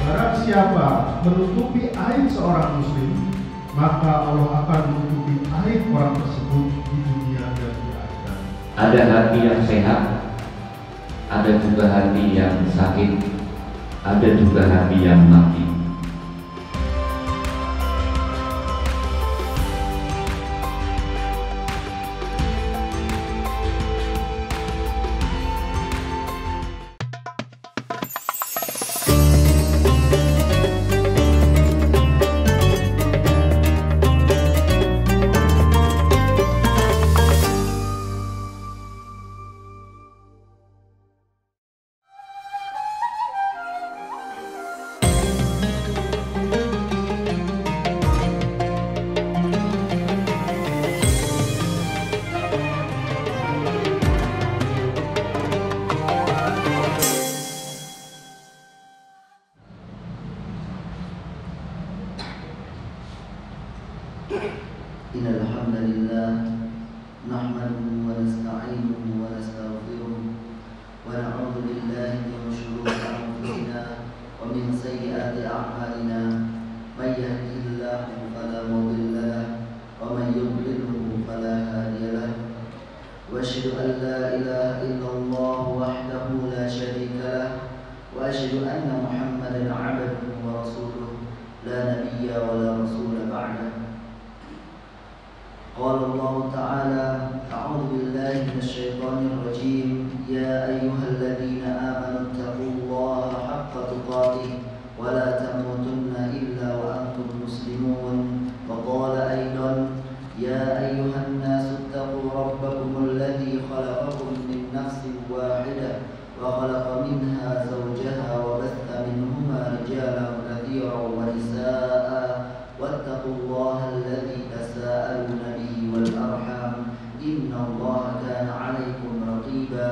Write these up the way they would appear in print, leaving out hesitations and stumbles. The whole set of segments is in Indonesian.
Barang siapa menutupi aib seorang muslim, maka Allah akan menutupi aib orang tersebut di dunia dan di akhirat. Ada hati yang sehat, ada juga hati yang sakit, ada juga hati yang mati. Innal hamdalillah nahmaduhu wa nasta'inuhu wa nastaghfiruh wa na'udzu billahi min shururi anfusina wa min sayyiati a'malina. May yahdihillahu fala mudilla lahu wa may yudlilhu fala hadiya lahu. Wa asyhadu an la ilaha illallah wahdahu la syarika lahu wa asyhadu anna Muhammadan 'abduhu wa rasuluh la nabiyya wa la rasula ba'dahu. قال الله تعالى: أعوذ بالله من الشيطان الرجيم. يا أيها الذين آمنوا اتقوا الله حق تقاته ولا تموتن إلا وأنتم مسلمون. وقال أيضا: يا أيها الناس اتقوا ربكم الذي خلقكم من نفس واحدة وخلق منها زوجها وبث منهما رجالا كثيرا ونساء واتقوا الله الذي تساءلون به والأرحام إن الله كان عليكم رقيبا.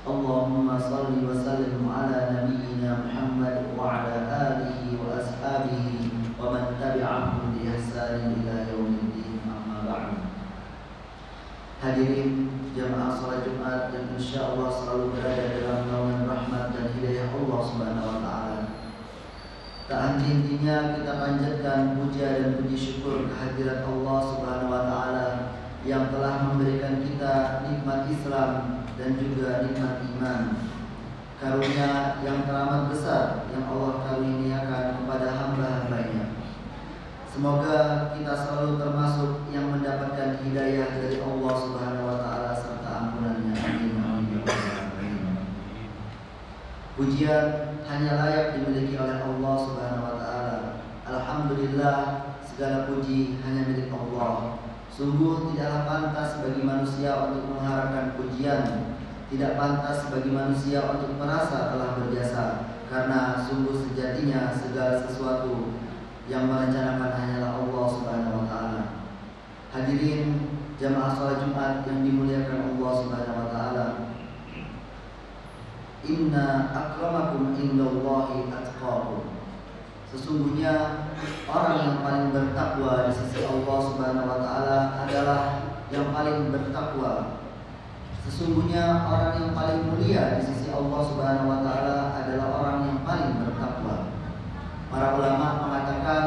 اللهم صل وسلم على نبينا محمد وعلى آله وأصحابه ومن تبعهم بإحسان إلى يوم الدين. أما بعد. Hadirin jamaah salat Jumat yang insyaallah selalu berada dalam naungan rahmat dan hidayah Allah Subhanahu wa taala. Tak henti-hentinya kita panjatkan puja dan puji syukur kehadirat Allah Subhanahu wa taala yang telah memberikan kita nikmat Islam dan juga nikmat iman. Karunia yang teramat besar yang Allah karuniakan kepada hamba-hambanya. Semoga kita selalu termasuk yang mendapatkan hidayah dari Allah Subhanahu wa taala serta ampunannya. Amin. Pujian hanya layak dimiliki oleh Allah Subhanahu wa taala. Alhamdulillah, segala puji hanya milik Allah. Sungguh tidaklah pantas bagi manusia untuk mengharapkan pujian, tidak pantas bagi manusia untuk merasa telah berjasa, karena sungguh sejatinya segala sesuatu yang merencanakan hanyalah Allah Subhanahu wa taala. Hadirin jamaah salat Jumat yang dimuliakan Allah Subhanahu wa taala. Inna akramakum indallahi atqakum. Sesungguhnya orang yang paling bertakwa di sisi Allah Subhanahu wa taala adalah yang paling bertakwa. Sesungguhnya orang yang paling mulia di sisi Allah Subhanahu wa taala adalah orang yang paling bertakwa. Para ulama mengatakan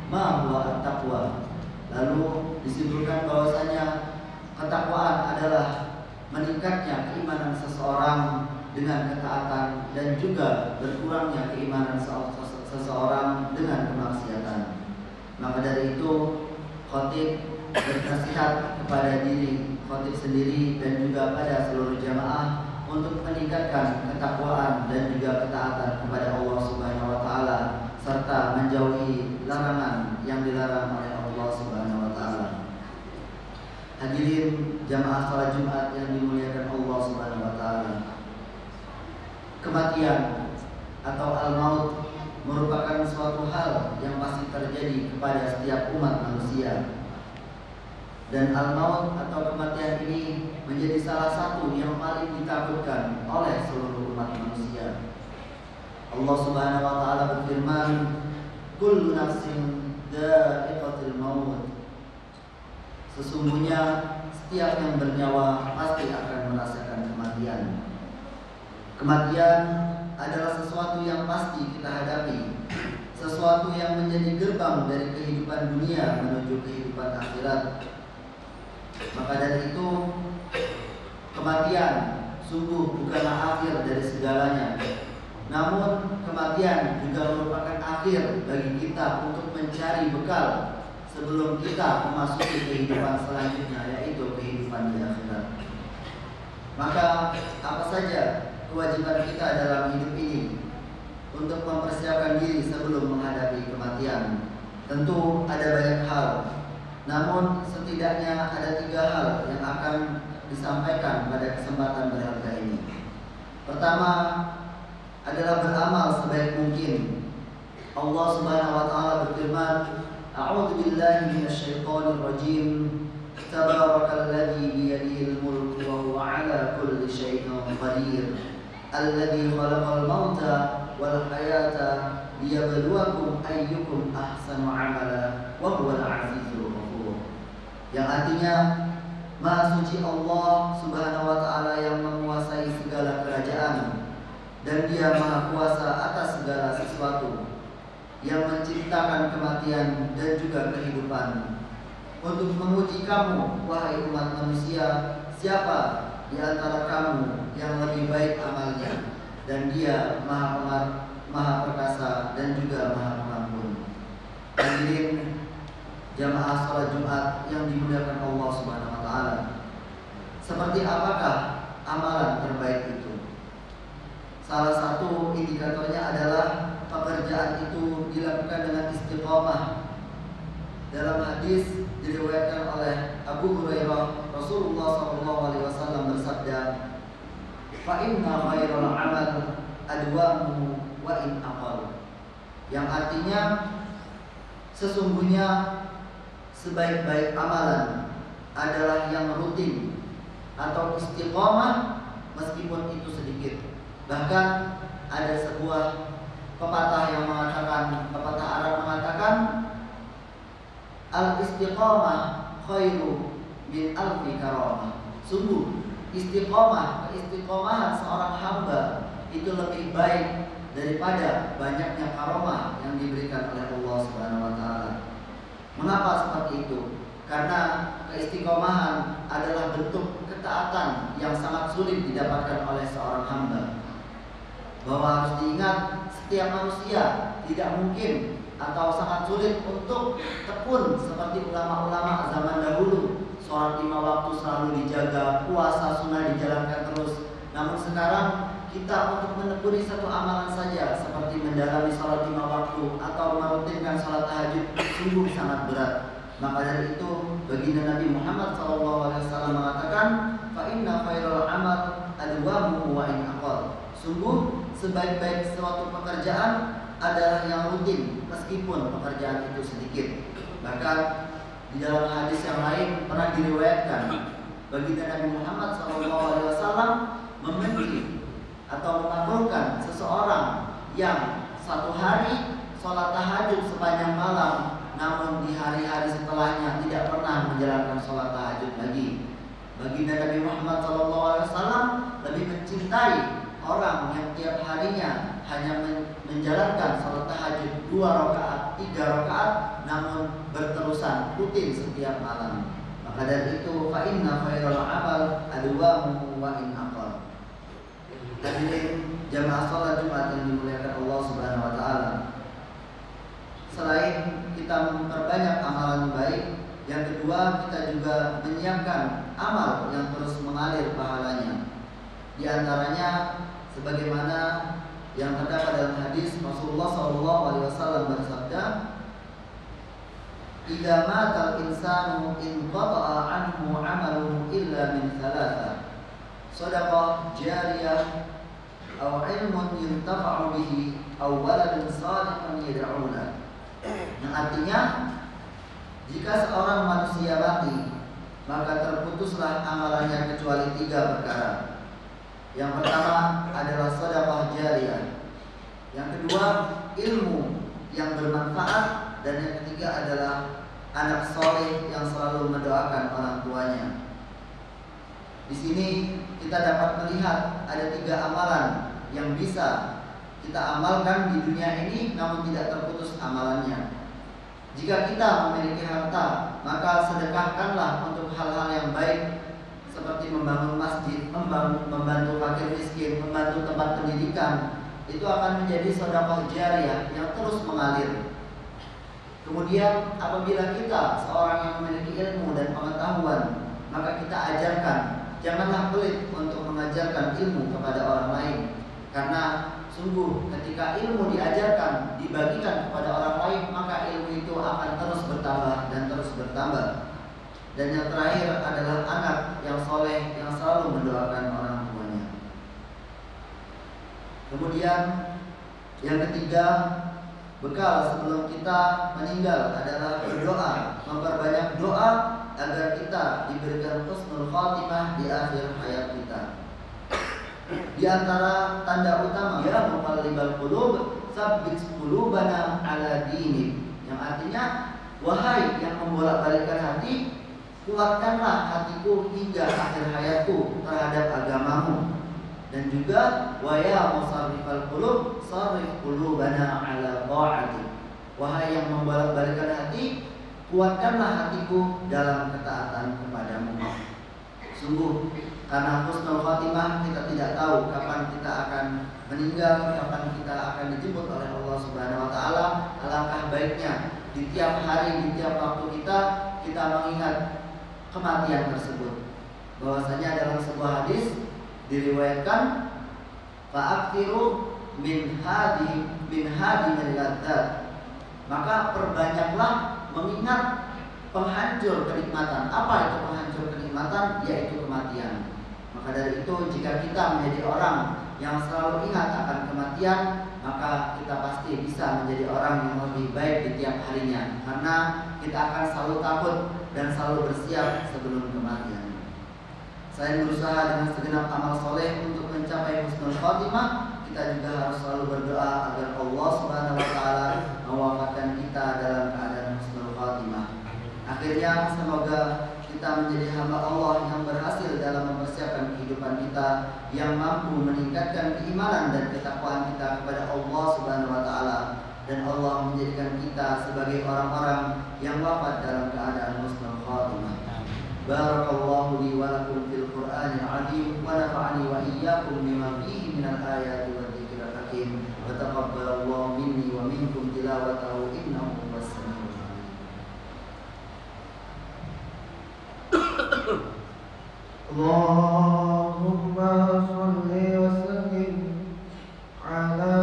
ma huwa at-taqwa. Lalu disebutkan bahwasanya ketakwaan adalah meningkatnya keimanan seseorang dengan ketaatan dan juga berkurangnya keimanan seseorang dengan kemaksiatan. Maka dari itu khatib bernasihat kepada diri khatib sendiri dan juga pada seluruh jamaah untuk meningkatkan ketakwaan dan juga ketaatan kepada Allah Subhanahu wa taala serta menjauhi larangan yang dilarang oleh Allah Subhanahu wa taala. Hadirin jamaah salat Jumat yang dimuliakan Allah Subhanahu wa taala. Kematian atau al-maut merupakan suatu hal yang pasti terjadi kepada setiap umat manusia. Dan al-maut atau kematian ini menjadi salah satu yang paling ditakutkan oleh seluruh umat manusia. Allah Subhanahu wa taala berfirman, "Kullu nafsin dha'iqatul maut." Sesungguhnya setiap yang bernyawa pasti akan merasakan kematian. Kematian adalah sesuatu yang pasti kita hadapi, sesuatu yang menjadi gerbang dari kehidupan dunia menuju kehidupan akhirat. Maka dari itu, kematian sungguh bukanlah akhir dari segalanya. Namun kematian juga merupakan akhir bagi kita untuk mencari bekal sebelum kita memasuki kehidupan selanjutnya, yaitu kehidupan di akhirat. Maka apa saja kewajiban kita dalam hidup ini untuk mempersiapkan diri sebelum menghadapi kematian? Tentu ada banyak hal, namun setidaknya ada 3 hal yang akan disampaikan pada kesempatan berharga ini. Pertama adalah beramal sebaik mungkin. Allah Subhanahu wa taala berfirman, A'udzu billahi minasyaitonir rajim. Tabarakalladzi biyadihil mulku wa huwa 'ala kulli syai'in qadir. Alladzi khalaqal mauta wal hayata liyabluwakum ayyukum ahsanu 'amala wa huwal 'azizul ghafur. Yang artinya, Maha suci Allah Subhanahu wa taala yang menguasai segala kerajaan, dan Dia Maha kuasa atas segala sesuatu, yang menciptakan kematian dan juga kehidupan, untuk menguji kamu, wahai umat manusia, siapa di antara kamu yang lebih baik amalnya, dan Dia Maha perkasa dan juga Maha pengampun. Hadirin jamaah salat Jumat yang dimuliakan Allah Subhanahu wa taala. Seperti apakah amalan terbaik itu? Salah satu indikatornya adalah pekerjaan itu dilakukan dengan istiqomah. Dalam hadis diriwayatkan oleh Abu Hurairah, Rasulullah SAW bersabda, "Fa inna khairal amal adwamu wa in aqal." Yang artinya, sesungguhnya sebaik-baik amalan adalah yang rutin atau istiqomah meskipun itu sedikit. Bahkan ada sebuah pepatah Arab mengatakan, al-istiqomah khairu min alfi karamah. Sungguh keistiqomahan seorang hamba itu lebih baik daripada banyaknya karamah yang diberikan oleh Allah Subhanahu wa taala. Mengapa seperti itu? Karena keistiqomahan adalah bentuk ketaatan yang sangat sulit didapatkan oleh seorang hamba. Bahwa harus diingat, setiap manusia tidak mungkin atau sangat sulit untuk tekun seperti ulama-ulama zaman dahulu. Sholat 5 waktu selalu dijaga, puasa sunnah dijalankan terus. Namun sekarang kita untuk menekuni satu amalan saja, seperti mendalami sholat 5 waktu atau merutinkan sholat tahajud, sungguh sangat berat. Maka dari itu, baginda Nabi Muhammad SAW mengatakan, fa inna khairal amal adwamu wa in aqal. Sungguh sebaik-baik suatu pekerjaan adalah yang rutin meskipun pekerjaan itu sedikit. Bahkan di dalam hadis yang lain pernah diriwayatkan, baginda Nabi Muhammad SAW membenci atau mengabulkan seseorang yang satu hari sholat tahajud sepanjang malam, namun di hari-hari setelahnya tidak pernah menjalankan sholat tahajud lagi. Baginda Nabi Muhammad SAW lebih mencintai orang yang tiap harinya hanya menjalankan sholat tahajud 2 rakaat, 3 rakaat, namun berterusan rutin setiap malam. Maka dari itu, fa inna khairal amal adwamu wa in aqal. Hadirin jamaah salat Jumat yang dimuliakan Allah Subhanahu wa taala. Selain kita memperbanyak amalan baik, yang kedua kita juga menyiapkan amal yang terus mengalir pahalanya. Di antaranya sebagaimana yang terdapat dalam hadis Rasulullah SAW bersabda, "Idza matal insanu inqata'a anhu 'amaluhu illa min thalatha, shadaqah jariyah, aw 'ilmun yuntafa'u bihi, aw waladun shalihun yad'u lahu." Yang artinya, jika seorang manusia mati, maka terputuslah amalannya kecuali 3 perkara. Yang pertama adalah sedekah jariyah. Yang kedua, ilmu yang bermanfaat, dan yang ketiga adalah anak soleh yang selalu mendoakan orang tuanya. Di sini kita dapat melihat ada 3 amalan yang bisa kita amalkan di dunia ini namun tidak terputus amalannya. Jika kita memiliki harta, maka sedekahkanlah untuk hal-hal yang baik seperti membangun masjid, membantu fakir miskin, membantu tempat pendidikan. Itu akan menjadi sedekah jariyah yang terus mengalir. Kemudian apabila kita seorang yang memiliki ilmu dan pengetahuan, maka kita ajarkan. Janganlah pelit untuk mengajarkan ilmu kepada orang lain, karena sungguh ketika ilmu diajarkan, dibagikan kepada orang lain, maka ilmu itu akan terus bertambah dan terus bertambah. Dan yang terakhir adalah anak yang soleh yang selalu mendoakan orang tuanya. Kemudian yang ketiga, bekal sebelum kita meninggal adalah berdoa, memperbanyak doa agar kita diberikan husnul khatimah di akhir hayat kita. Di antara tanda utama ya muqallibal qulub tsabbit qulubana ala dinik, yang artinya wahai yang membolak-balikkan hati, kuatkanlah hatiku hingga akhir hayatku terhadap agamamu. Dan juga wa ya musarrifal qulub sarrif qulubana ala ta'atik, wahai yang membolak-balikkan hati, kuatkanlah hatiku dalam ketaatan kepadamu. Sungguh karena husnul khatimah kita tidak tahu kapan kita akan meninggal, kapan kita akan dijemput oleh Allah Subhanahu wa taala. Alangkah baiknya di tiap hari, di tiap waktu kita mengingat kematian tersebut. Bahwasanya dalam sebuah hadis diriwayatkan fa'aktiru min hadi ladzat, maka perbanyaklah mengingat penghancur kenikmatan. Apa itu penghancur kenikmatan? Yaitu kematian. Maka dari itu jika kita menjadi orang yang selalu ingat akan kematian, maka kita pasti bisa menjadi orang yang lebih baik di tiap harinya, karena kita akan selalu takut dan selalu bersiap sebelum kematian. Selain berusaha dengan segenap amal soleh untuk mencapai husnul khatimah, kita juga harus selalu berdoa agar Allah Subhanahu wa taala mewafatkan kita dalam keadaan husnul khatimah. Akhirnya semoga kita menjadi hamba Allah yang berhasil dalam mempersiapkan kehidupan kita, yang mampu meningkatkan keimanan dan ketakwaan kita kepada Allah Subhanahu wa taala, dan Allah menjadikan kita sebagai orang-orang yang wafat dalam keadaan husnul khatimah. Barakallahu li wa lakum fil Qur'anil 'azim wa nafa'ani wa iyyakum bima fihi minal ayati wa dzikril hakim wa taqabbalallahu minni wa minkum tilawatahu innahu huwas samiul 'alim. Allahumma shalli wa sallim ala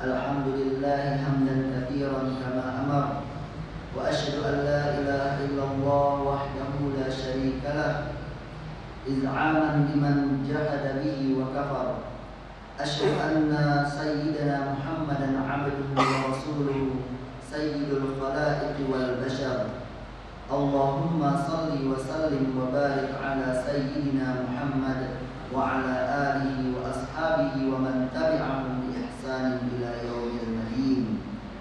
Alhamdulillah hamdan katsiran kama amar, wa asyhadu an la ilaha illallah wahdahu la syarika lah iz'aman liman jahada bihi wa kafar. Asyhadu anna sayyidana Muhammadan 'abduhu wa rasuluhu sayyidul khalaiqi wal bashar. Allahumma salli wa sallim wa barik ala sayyidina Muhammad wa ala alihi wa ashabihi wa man tabi'ahum bi ihsanin ila yaumil madin.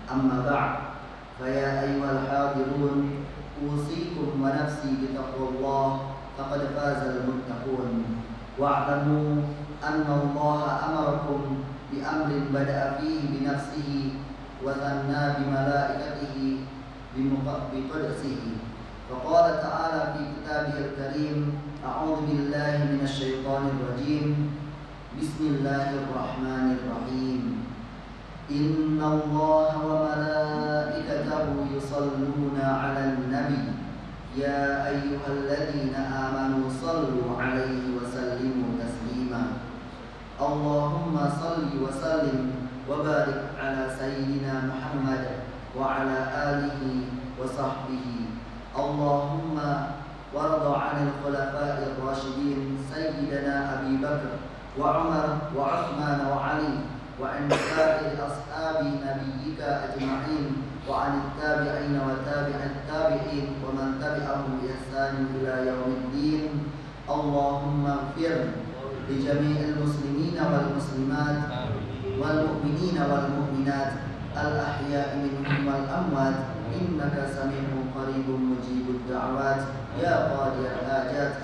Amma ba'd, fa ya ayyuhal hadirun, usikum wa nafsi bi taqwallah, faqad fazal muttaqun. Wa'lamu anna Allah amarakum bi amrin bada'a fihi bi nafsihi wa thanna bi malaikatihi bi qudsihi. Faqala ta'ala fi kitabihil karim, a'udzu billahi minasy syaithanir rajim. Bismillahirrahmanirrahim. Innallaha wa malaikatahu yusalluna 'alan nabi, ya ayyuhalladzina amanu sallu 'alaihi wa sallimu taslima. Allahumma salli wa sallim wa barik ala sayyidina Muhammad wa ala alihi wa sahbihi. Allahumma warda 'anil khulafa'ir rasyidin sayyidina Abi Bakr wa Umar wa Uthman wa Ali وعن سائر أصحاب نبيك أجمعين وعن التابعين وتابع التابعين ومن تبعهم بإحسان إلى يوم الدين. اللهم اغفر لجميع المسلمين والمسلمات والمؤمنين والمؤمنات الأحياء منهم والأموات إنك سميع قريب مجيب الدعوات يا قاضي الحاجات.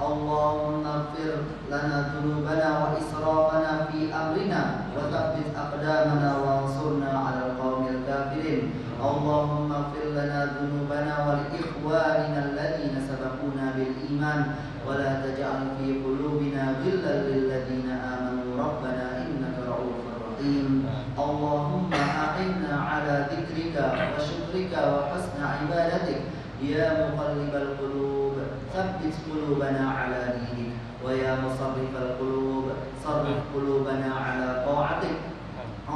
اللهم اغفر لنا ذنوبنا وإسرافنا في أمرنا وثبت أقدامنا وانصرنا على القوم الكافرين. اللهم اغفر لنا ذنوبنا ولإخواننا الذين سبقونا بالإيمان ولا تجعل في قلوبنا غلا للذين آمنوا ربنا إنك رؤوف رحيم. اللهم أعنا على ذكرك وشكرك وحسن عبادتك يا مقلب القلوب ثبت قلوبنا على دينك ويا مصرف القلوب صرف قلوبنا على طاعتك.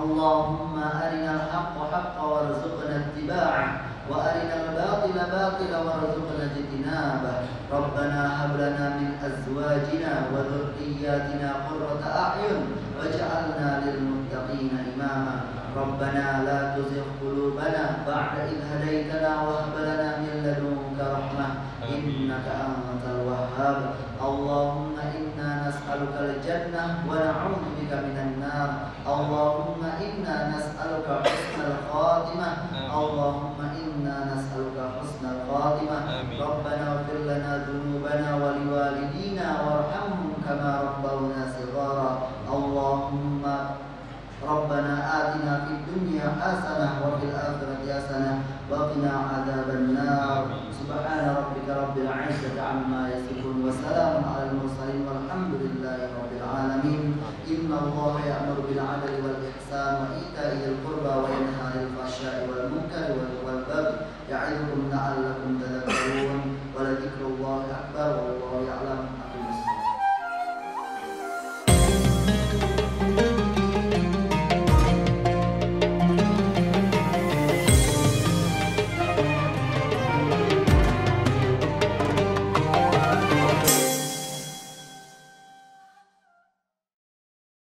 اللهم أرنا الحق حقا وارزقنا اتباعه وأرنا الباطل باطلا وارزقنا اجتنابه. ربنا هب لنا من أزواجنا وذرياتنا قرة أعين واجعلنا للمتقين إماما. ربنا لا تزغ قلوبنا بعد إذ هديتنا وهب لنا من لدنك رحمة إنك أنت الوهاب. اللهم إنا نسألك الجنة ونعوذ بك من النار. اللهم إنا نسألك حسن الخاتمة. اللهم إنا نسألك حسن الخاتمة. ربنا اغفر لنا ذنوبنا ولوالدينا وارحمهم كما ربونا صغارا. اللهم ربنا آتنا في الدنيا حسنة وفي الآخرة حسنة وقنا عذاب النار. سبحان ربك رب العزة عما يصفون وسلام على المرسلين والحمد لله رب العالمين. إن الله يأمر بالعدل والإحسان وإيتاء ذي القربى وينهى عن الفحشاء والمنكر والبغي يعظكم